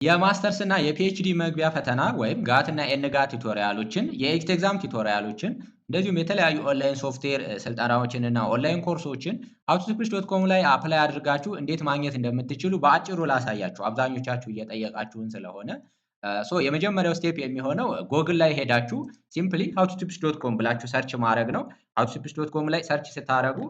የማስተርስ እና የፒኤችዲ መግቢያ ፈተና ወይም ጋት እና ኤንጋት ቱቶሪያሎችን የኤግዚት ኤግዛም ቱቶሪያሎችን እንደዚሁም የተለያዩ ኦንላይን ሶፍትዌር ስልጠናዎችን እና ኦንላይን ኮርሶችን outotipis.com ላይ አፕላይ አድርጋችሁ እንዴት ማግኘት እንደምትችሉ በአጭሩ ላሳያችሁ። አብዛኞቻችሁ እየጠየቃችሁን ስለሆነ የመጀመሪያው ስቴፕ የሚሆነው ጎግል ላይ ሄዳችሁ ሲምፕሊ outotipis.com ብላችሁ ሰርች ማድረግ ነው። outotipis.com ላይ ሰርች ስታደርጉ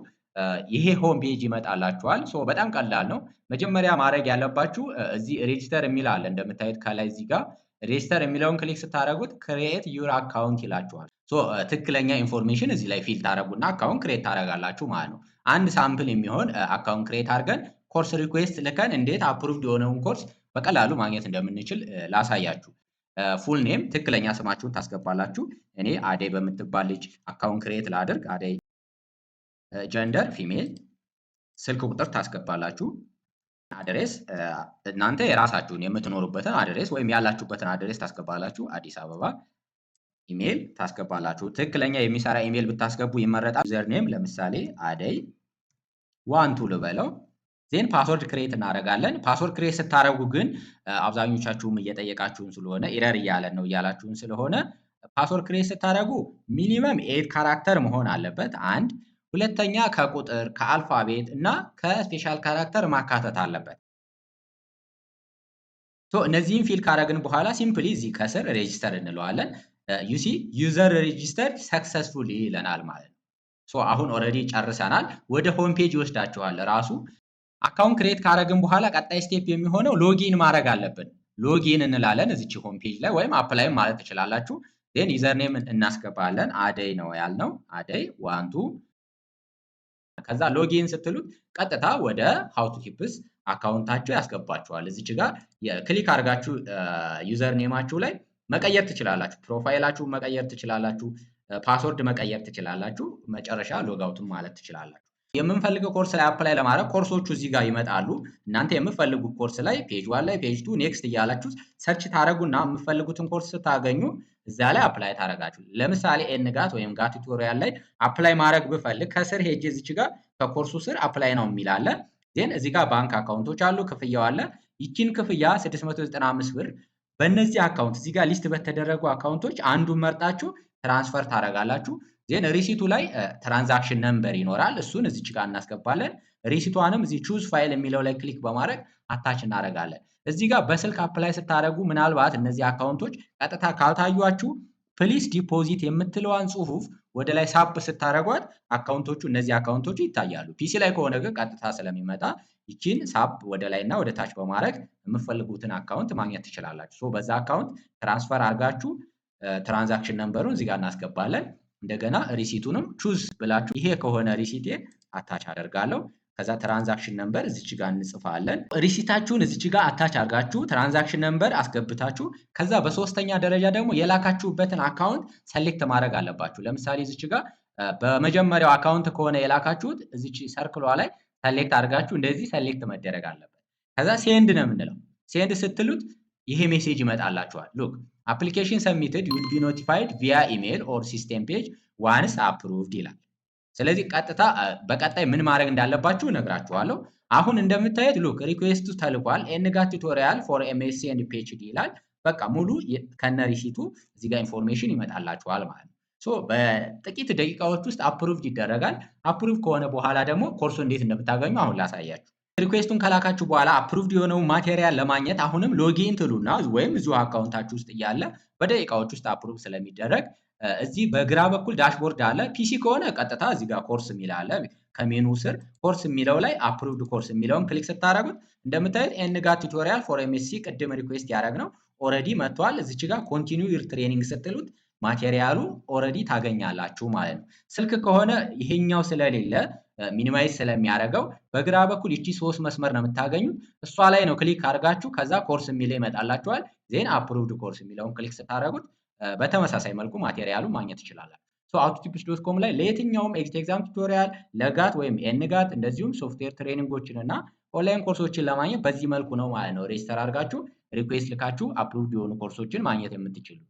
ይሄ ሆም ፔጅ ይመጣላችኋል። በጣም ቀላል ነው። መጀመሪያ ማድረግ ያለባችሁ እዚህ ሬጂስተር የሚል አለ እንደምታዩት ከላይ እዚህ ጋር ሬጂስተር የሚለውን ክሊክ ስታደርጉት ክሬት ዩር አካውንት ይላችኋል። ትክክለኛ ኢንፎርሜሽን እዚህ ላይ ፊል ታደርጉና አካውንት ክሬት ታደርጋላችሁ ማለት ነው። አንድ ሳምፕል የሚሆን አካውንት ክሬት አድርገን ኮርስ ሪኩዌስት ልከን እንዴት አፕሩቭድ የሆነውን ኮርስ በቀላሉ ማግኘት እንደምንችል ላሳያችሁ። ፉል ኔም ትክክለኛ ስማችሁን ታስገባላችሁ። እኔ አደይ በምትባል ልጅ አካውንት ክሬት ላድርግ። አደይ ጀንደር ፊሜል፣ ስልክ ቁጥር ታስገባላችሁ። አድሬስ እናንተ የራሳችሁን የምትኖሩበትን አድሬስ ወይም ያላችሁበትን አድሬስ ታስገባላችሁ። አዲስ አበባ። ኢሜል ታስገባላችሁ። ትክክለኛ የሚሰራ ኢሜል ብታስገቡ ይመረጣል። ዩዘር ኔም ለምሳሌ አደይ ዋንቱ ልበለው። ዜን ፓስወርድ ክሬት እናደርጋለን። ፓስወርድ ክሬት ስታደርጉ ግን አብዛኞቻችሁም እየጠየቃችሁን ስለሆነ ኢረር እያለን ነው እያላችሁን ስለሆነ ፓስወርድ ክሬት ስታደርጉ ሚኒመም 8 ካራክተር መሆን አለበት። አንድ ሁለተኛ ከቁጥር ከአልፋቤት እና ከስፔሻል ካራክተር ማካተት አለበት። እነዚህን ፊል ካደረግን በኋላ ሲምፕሊ እዚህ ከስር ሬጂስተር እንለዋለን። ዩሲ ዩዘር ሬጂስተር ሰክሰስፉሊ ይለናል ማለት ነው። አሁን ኦልሬዲ ጨርሰናል። ወደ ሆም ፔጅ ይወስዳችኋል ራሱ። አካውንት ክሬት ካደረግን በኋላ ቀጣይ ስቴፕ የሚሆነው ሎጊን ማድረግ አለብን። ሎጊን እንላለን እዚች ሆም ፔጅ ላይ ወይም አፕላይ ማለት ትችላላችሁ። ዜን ዩዘር ኔም እናስገባለን። አደይ ነው ያልነው። አደይ ዋንቱ። ከዛ ሎጊን ስትሉት ቀጥታ ወደ ሃውቶቲፕስ አካውንታችሁ ያስገባችኋል። እዚች ጋር ክሊክ አድርጋችሁ ዩዘር ኔማችሁ ላይ መቀየር ትችላላችሁ። ፕሮፋይላችሁን መቀየር ትችላላችሁ። ፓስወርድ መቀየር ትችላላችሁ። መጨረሻ ሎጋውትን ማለት ትችላላችሁ። የምንፈልገው ኮርስ ላይ አፕላይ ለማድረግ ኮርሶቹ እዚህ ጋር ይመጣሉ። እናንተ የምትፈልጉት ኮርስ ላይ ፔጅ 1 ላይ ፔጅ 2 ኔክስት እያላችሁ ሰርች ታደርጉና የምትፈልጉትን ኮርስ ስታገኙ እዛ ላይ አፕላይ ታደርጋችሁ። ለምሳሌ ኤንጋት ወይም ጋት ቱቶሪያል ላይ አፕላይ ማድረግ ብፈልግ ከስር ሄጄ እዚች ጋር ከኮርሱ ስር አፕላይ ነው የሚል አለ። ዜን እዚህ ጋር ባንክ አካውንቶች አሉ፣ ክፍያው አለ። ይቺን ክፍያ 695 ብር በእነዚህ አካውንት እዚህ ጋር ሊስት በተደረጉ አካውንቶች አንዱን መርጣችሁ ትራንስፈር ታደርጋላችሁ። ዜን ሪሲቱ ላይ ትራንዛክሽን ነምበር ይኖራል። እሱን እዚች ጋር እናስገባለን። ሪሲቷንም እዚህ ቹዝ ፋይል የሚለው ላይ ክሊክ በማድረግ አታች እናደርጋለን። እዚህ ጋር በስልክ አፕላይ ስታደርጉ ምናልባት እነዚህ አካውንቶች ቀጥታ ካልታዩአችሁ ፕሊስ ዲፖዚት የምትለዋን ጽሁፍ ወደ ላይ ሳብ ስታደርጓት እነዚህ አካውንቶቹ ይታያሉ። ፒሲ ላይ ከሆነ ግን ቀጥታ ስለሚመጣ ይቺን ሳብ ወደ ላይ እና ወደ ታች በማድረግ የምትፈልጉትን አካውንት ማግኘት ትችላላችሁ። በዛ አካውንት ትራንስፈር አድርጋችሁ ትራንዛክሽን ነምበሩን እዚህ ጋር እናስገባለን። እንደገና ሪሲቱንም ቹዝ ብላችሁ ይሄ ከሆነ ሪሲቴ አታች አደርጋለሁ። ከዛ ትራንዛክሽን ነምበር እዚች ጋር እንጽፋለን። ሪሲታችሁን እዚች ጋር አታች አድርጋችሁ ትራንዛክሽን ነምበር አስገብታችሁ ከዛ በሶስተኛ ደረጃ ደግሞ የላካችሁበትን አካውንት ሰሌክት ማድረግ አለባችሁ። ለምሳሌ እዚች ጋር በመጀመሪያው አካውንት ከሆነ የላካችሁት እዚች ሰርክሏ ላይ ሰሌክት አድርጋችሁ እንደዚህ ሰሌክት መደረግ አለበት። ከዛ ሴንድ ነው የምንለው። ሴንድ ስትሉት ይሄ ሜሴጅ ይመጣላችኋል። ሉክ አፕሊኬሽን ሰብሚትድ ዊል ቢ ኖቲፋይድ ቪያ ኢሜል ኦር ሲስተም ፔጅ ዋንስ አፕሩቭድ ይላል። ስለዚህ ቀጥታ በቀጣይ ምን ማድረግ እንዳለባችሁ እነግራችኋለሁ። አሁን እንደምታዩት ሉክ ሪኩዌስቱ ተልኳል። ኤንጋት ቱቶሪያል ፎር ኤምኤስሲ ኤንድ ፒኤችዲ ይላል። በቃ ሙሉ ከነ ሪሲቱ እዚህ ጋር ኢንፎርሜሽን ይመጣላችኋል ማለት ነው። በጥቂት ደቂቃዎች ውስጥ አፕሩቭድ ይደረጋል። አፕሩቭ ከሆነ በኋላ ደግሞ ኮርሱ እንዴት እንደምታገኙ አሁን ላሳያችሁ። ሪኩዌስቱን ከላካችሁ በኋላ አፕሩቭድ የሆነውን ማቴሪያል ለማግኘት አሁንም ሎጊን ትሉና ወይም እዚሁ አካውንታችሁ ውስጥ እያለ በደቂቃዎች ውስጥ አፕሩቭ ስለሚደረግ እዚህ በግራ በኩል ዳሽቦርድ አለ። ፒሲ ከሆነ ቀጥታ እዚህ ጋር ኮርስ የሚል አለ። ከሜኑ ስር ኮርስ የሚለው ላይ አፕሩቭድ ኮርስ የሚለውን ክሊክ ስታደርጉት እንደምታዩት ኤንጋት ቱቶሪያል ፎር ኤምኤስሲ ቅድም ሪኩዌስት ያደረግነው ኦልሬዲ መጥቷል። እዚች ጋር ኮንቲኒው ዩር ትሬኒንግ ስትሉት ማቴሪያሉ ኦልሬዲ ታገኛላችሁ ማለት ነው። ስልክ ከሆነ ይሄኛው ስለሌለ ሚኒማይዝ ስለሚያደርገው በግራ በኩል ይቺ 3 መስመር ነው የምታገኙት። እሷ ላይ ነው ክሊክ አድርጋችሁ ከዛ ኮርስ የሚለው ይመጣላችኋል። ዜን አፕሩቭድ ኮርስ የሚለውን ክሊክ ስታደርጉት በተመሳሳይ መልኩ ማቴሪያሉ ማግኘት ትችላላችሁ። outotipis.com ላይ ለየትኛውም ኤግዚት ኤግዛም ቱቶሪያል ለጋት ወይም ኤንጋት እንደዚሁም ሶፍትዌር ትሬኒንጎችን እና ኦንላይን ኮርሶችን ለማግኘት በዚህ መልኩ ነው ማለት ነው ሬጅስተር አድርጋችሁ ሪኩዌስት ልካችሁ አፕሩቭድ የሆኑ ኮርሶችን ማግኘት የምትችሉት።